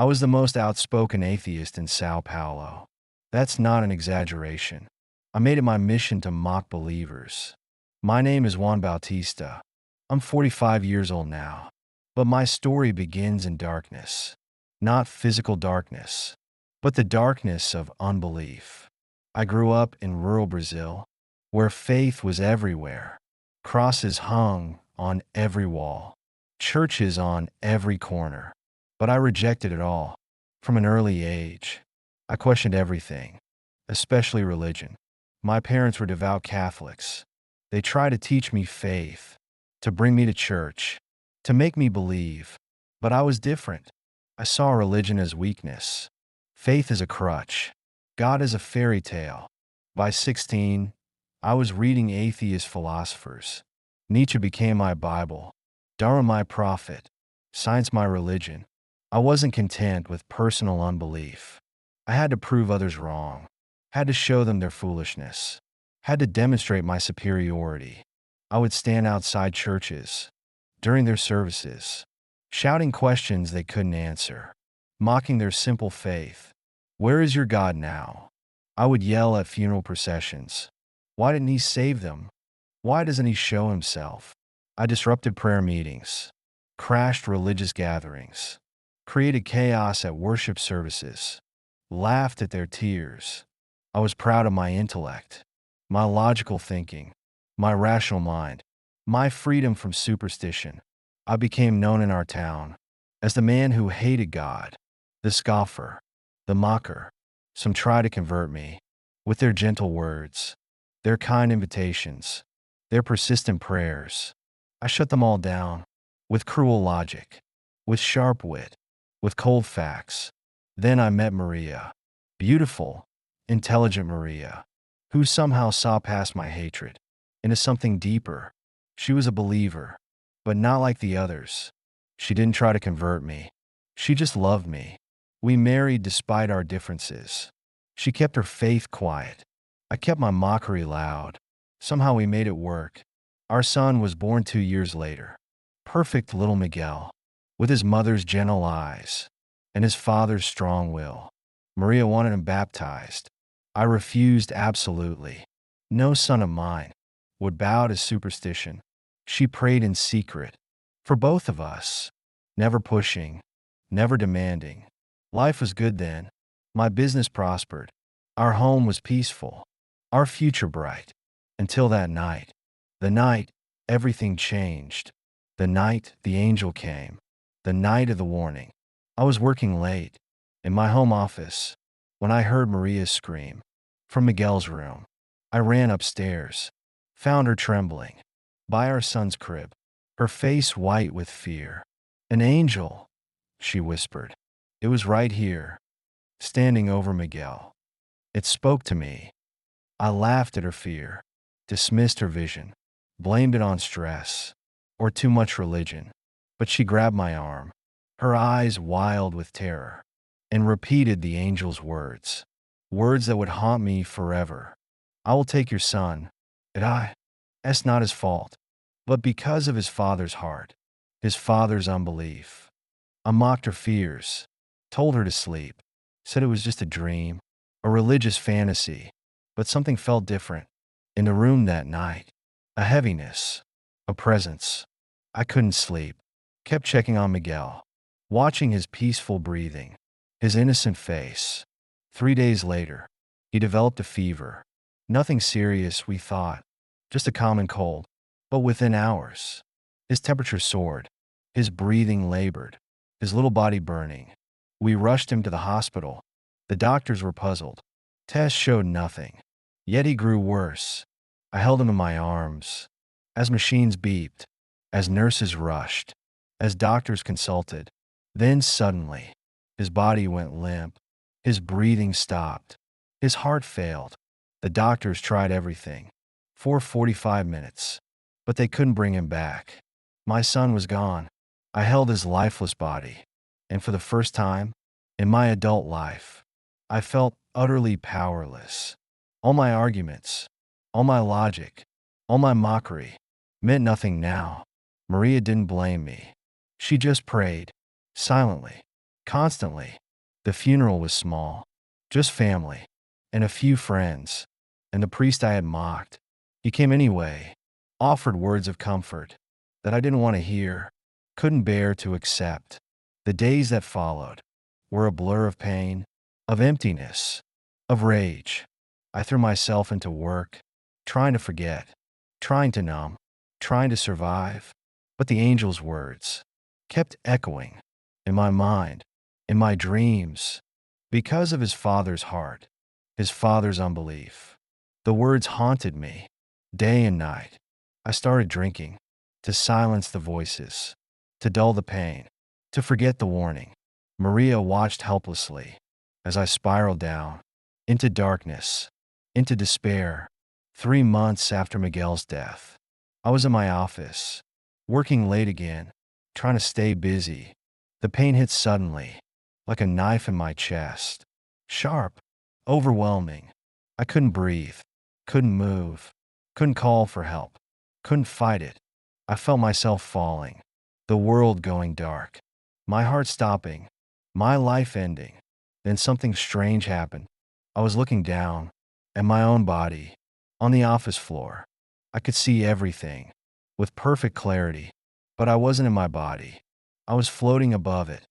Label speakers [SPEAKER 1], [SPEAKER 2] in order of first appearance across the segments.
[SPEAKER 1] I was the most outspoken atheist in Sao Paulo. That's not an exaggeration. I made it my mission to mock believers. My name is Juan Bautista. I'm 45 years old now. But my story begins in darkness. Not physical darkness, but the darkness of unbelief. I grew up in rural Brazil, where faith was everywhere. Crosses hung on every wall, churches on every corner. But I rejected it all. From an early age, I questioned everything, especially religion. My parents were devout Catholics. They tried to teach me faith, to bring me to church, to make me believe. But I was different. I saw religion as weakness, faith as a crutch, God as a fairy tale. By 16, I was reading atheist philosophers. Nietzsche became my Bible, Darwin my prophet, science my religion. I wasn't content with personal unbelief. I had to prove others wrong, had to show them their foolishness, had to demonstrate my superiority. I would stand outside churches, during their services, shouting questions they couldn't answer, mocking their simple faith. Where is your God now? I would yell at funeral processions. Why didn't he save them? Why doesn't he show himself? I disrupted prayer meetings, crashed religious gatherings, created chaos at worship services, laughed at their tears. I was proud of my intellect, my logical thinking, my rational mind, my freedom from superstition. I became known in our town as the man who hated God, the scoffer, the mocker. Some tried to convert me with their gentle words, their kind invitations, their persistent prayers. I shut them all down with cruel logic, with sharp wit, with cold facts. Then I met Maria, beautiful, intelligent Maria, who somehow saw past my hatred into something deeper. She was a believer, but not like the others. She didn't try to convert me. She just loved me. We married despite our differences. She kept her faith quiet. I kept my mockery loud. Somehow we made it work. Our son was born 2 years later. Perfect little Miguel, with his mother's gentle eyes and his father's strong will. Maria wanted him baptized. I refused absolutely. No son of mine would bow to superstition. She prayed in secret for both of us, never pushing, never demanding. Life was good then. My business prospered. Our home was peaceful. Our future bright. Until that night. The night everything changed. The night the angel came. The night of the warning. I was working late in my home office when I heard Maria scream from Miguel's room. I ran upstairs, found her trembling by our son's crib, her face white with fear. An angel, she whispered. It was right here, standing over Miguel. It spoke to me. I laughed at her fear, dismissed her vision, blamed it on stress or too much religion. But she grabbed my arm, her eyes wild with terror, and repeated the angel's words, words that would haunt me forever. I will take your son, and it's not his fault, but because of his father's heart, his father's unbelief. I mocked her fears, told her to sleep, said it was just a dream, a religious fantasy. But something felt different in the room that night, a heaviness, a presence. I couldn't sleep, kept checking on Miguel, watching his peaceful breathing, his innocent face. 3 days later, he developed a fever. Nothing serious, we thought, just a common cold. But within hours, his temperature soared, his breathing labored, his little body burning. We rushed him to the hospital. The doctors were puzzled. Tests showed nothing. Yet he grew worse. I held him in my arms. As machines beeped, as nurses rushed, as doctors consulted. Then suddenly, his body went limp. His breathing stopped. His heart failed. The doctors tried everything for 45 minutes, but they couldn't bring him back. My son was gone. I held his lifeless body, and for the first time in my adult life, I felt utterly powerless. All my arguments, all my logic, all my mockery meant nothing now. Maria didn't blame me. She just prayed, silently, Constantly. The funeral was small, just family, and a few friends. And the priest I had mocked, he came anyway, offered words of comfort that I didn't want to hear, couldn't bear to accept. The days that followed were a blur of pain, of emptiness, of rage. I threw myself into work, trying to forget, trying to numb, trying to survive. But the angel's words kept echoing in my mind, in my dreams, because of his father's heart, his father's unbelief. The words haunted me day and night. I started drinking to silence the voices, to dull the pain, to forget the warning. Maria watched helplessly as I spiraled down into darkness, into despair. 3 months after Miguel's death, I was in my office, working late again, trying to stay busy. The pain hit suddenly, like a knife in my chest. Sharp, overwhelming. I couldn't breathe, couldn't move, couldn't call for help, couldn't fight it. I felt myself falling, the world going dark, my heart stopping, my life ending. Then something strange happened. I was looking down at my own body on the office floor. I could see everything with perfect clarity, but I wasn't in my body. I was floating above it.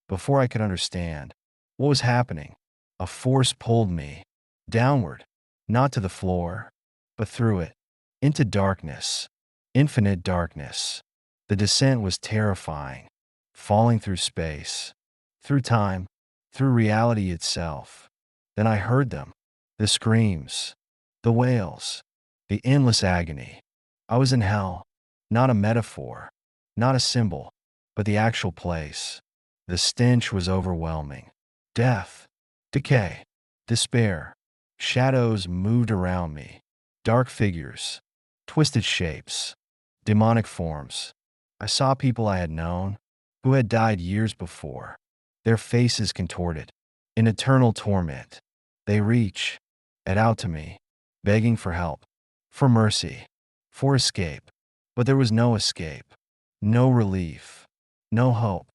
[SPEAKER 1] Before I could understand what was happening, a force pulled me downward, not to the floor, but through it, into darkness, infinite darkness. The descent was terrifying, falling through space, through time, through reality itself. Then I heard them, the screams, the wails, the endless agony. I was in hell, not a metaphor, not a symbol, but the actual place. The stench was overwhelming. Death, decay, despair. Shadows moved around me. Dark figures, twisted shapes, demonic forms. I saw people I had known who had died years before, their faces contorted in eternal torment. They reach out to me, begging for help, for mercy, for escape. But there was no escape, no relief, no hope,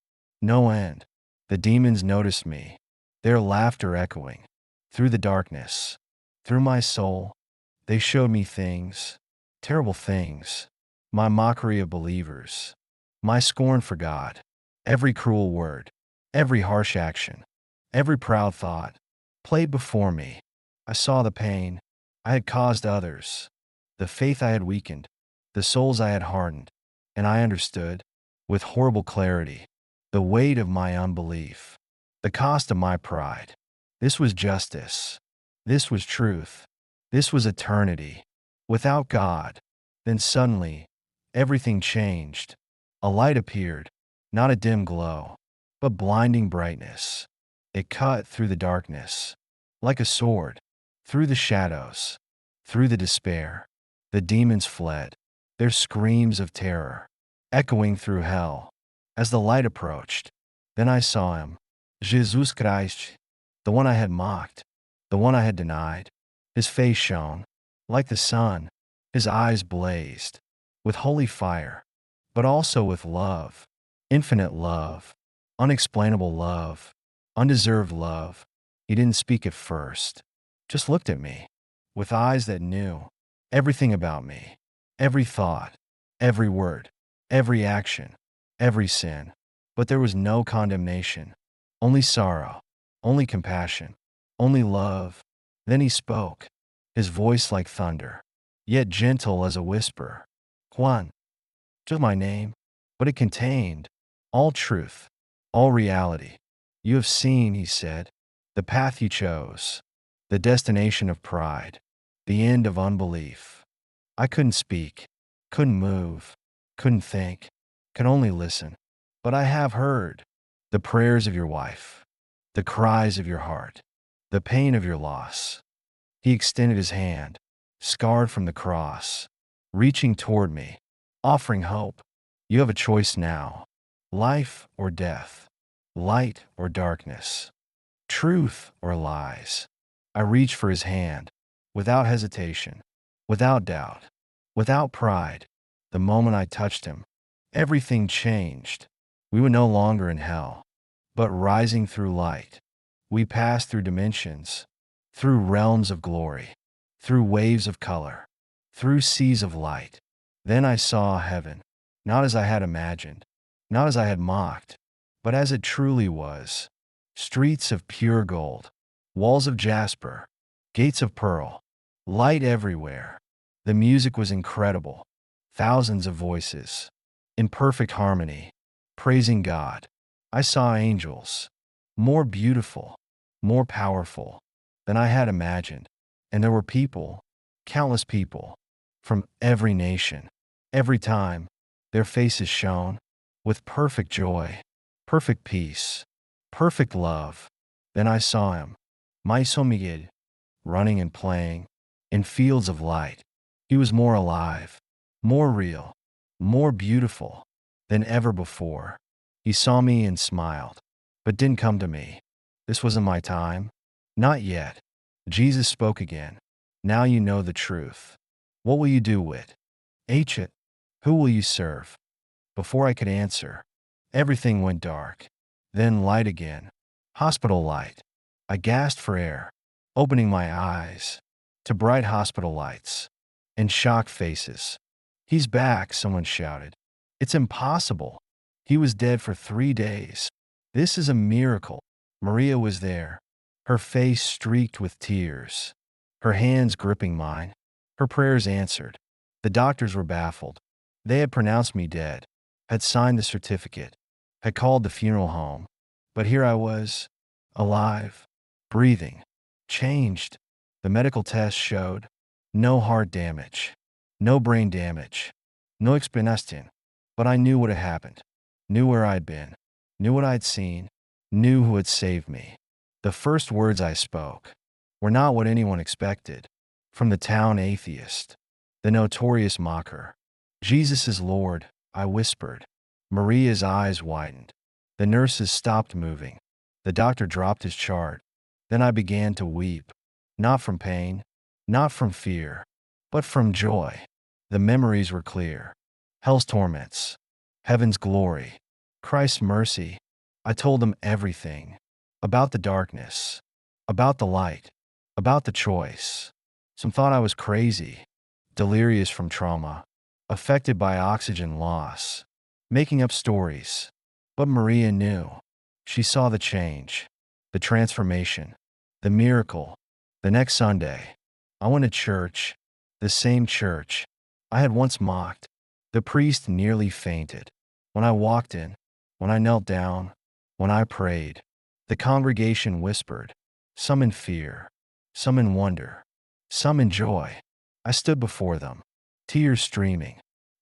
[SPEAKER 1] no end. The demons noticed me, their laughter echoing through the darkness, through my soul. They showed me things, terrible things, my mockery of believers, my scorn for God, every cruel word, every harsh action, every proud thought played before me. I saw the pain I had caused others, the faith I had weakened, the souls I had hardened, and I understood, with horrible clarity, the weight of my unbelief, the cost of my pride. This was justice. This was truth. This was eternity. Without God. Then suddenly, everything changed. A light appeared, not a dim glow, but blinding brightness. It cut through the darkness, like a sword, through the shadows, through the despair. The demons fled, their screams of terror, echoing through hell. As the light approached, then I saw him, Jesus Christ, the one I had mocked, the one I had denied. His face shone like the sun, his eyes blazed with holy fire, but also with love, infinite love, unexplainable love, undeserved love. He didn't speak at first, just looked at me with eyes that knew everything about me, every thought, every word, every action, every sin. But there was no condemnation, only sorrow, only compassion, only love. Then he spoke, his voice like thunder, yet gentle as a whisper. Juan, just my name, but it contained all truth, all reality. You have seen, he said, the path you chose, the destination of pride, the end of unbelief. I couldn't speak, couldn't move, couldn't think, could only listen. But I have heard the prayers of your wife, the cries of your heart, the pain of your loss. He extended his hand, scarred from the cross, reaching toward me, offering hope. You have a choice now, life or death, light or darkness, truth or lies. I reached for his hand, without hesitation, without doubt, without pride. The moment I touched him, everything changed. We were no longer in hell, but rising through light. We pass through dimensions, through realms of glory, through waves of color, through seas of light. Then I saw heaven, not as I had imagined, not as I had mocked, but as it truly was. Streets of pure gold, walls of jasper, gates of pearl, light everywhere. The music was incredible, thousands of voices, in perfect harmony, praising God. I saw angels, more beautiful, more powerful than I had imagined. And there were people, countless people, from every nation, every time. Their faces shone with perfect joy, perfect peace, perfect love. Then I saw him, my Somigid, running and playing in fields of light. He was more alive, more real, more beautiful than ever before. He saw me and smiled, but didn't come to me. This wasn't my time. Not yet. Jesus spoke again. Now you know the truth. What will you do with it? Who will you serve? Before I could answer, everything went dark. Then light again. Hospital light. I gasped for air, opening my eyes to bright hospital lights and shocked faces. He's back, someone shouted. It's impossible. He was dead for 3 days. This is a miracle. Maria was there, her face streaked with tears, her hands gripping mine, her prayers answered. The doctors were baffled. They had pronounced me dead, had signed the certificate, had called the funeral home. But here I was, alive, breathing, changed. The medical tests showed no heart damage, no brain damage, no explanation. But I knew what had happened, knew where I'd been, knew what I'd seen, knew who had saved me. The first words I spoke were not what anyone expected. From the town atheist, the notorious mocker. Jesus is Lord, I whispered. Maria's eyes widened. The nurses stopped moving. The doctor dropped his chart. Then I began to weep, not from pain, not from fear, but from joy. The memories were clear. Hell's torments, heaven's glory, Christ's mercy. I told them everything, about the darkness, about the light, about the choice. Some thought I was crazy, delirious from trauma, affected by oxygen loss, making up stories. But Maria knew. She saw the change, the transformation, the miracle. The next Sunday, I went to church, the same church I had once mocked. The priest nearly fainted. When I walked in, when I knelt down, when I prayed, the congregation whispered, some in fear, some in wonder, some in joy. I stood before them, tears streaming,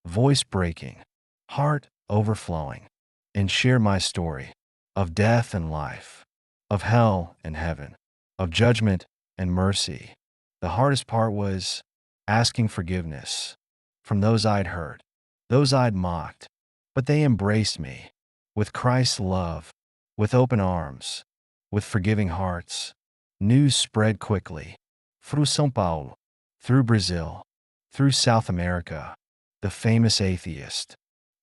[SPEAKER 1] voice breaking, heart overflowing, and shared my story of death and life, of hell and heaven, of judgment and mercy. The hardest part was asking forgiveness from those I'd hurt, those I'd mocked, but they embraced me with Christ's love, with open arms, with forgiving hearts. News spread quickly through São Paulo, through Brazil, through South America. The famous atheist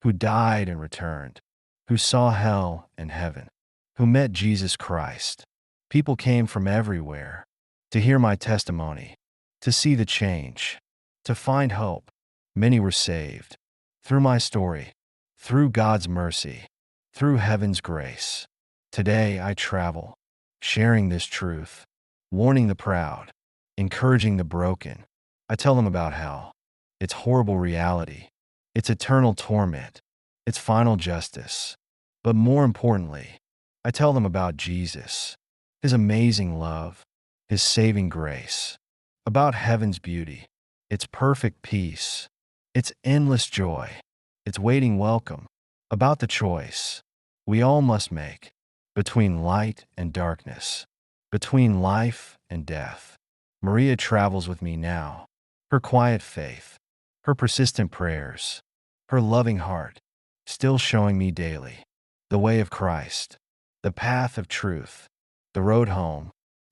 [SPEAKER 1] who died and returned, who saw hell and heaven, who met Jesus Christ. People came from everywhere to hear my testimony, to see the change, to find hope. Many were saved through my story, through God's mercy, through heaven's grace. Today I travel, sharing this truth, warning the proud, encouraging the broken. I tell them about hell, its horrible reality, its eternal torment, its final justice. But more importantly, I tell them about Jesus, his amazing love, his saving grace, about heaven's beauty, its perfect peace, its endless joy, its waiting welcome, about the choice we all must make between light and darkness, between life and death. Maria travels with me now, her quiet faith, her persistent prayers, her loving heart, still showing me daily the way of Christ, the path of truth, the road home,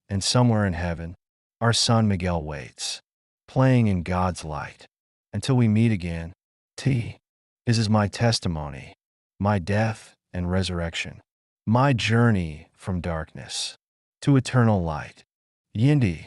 [SPEAKER 1] and somewhere in heaven, our son Miguel waits, playing in God's light. Until we meet again, This is my testimony, my death and resurrection. My journey from darkness to eternal light. Yindi.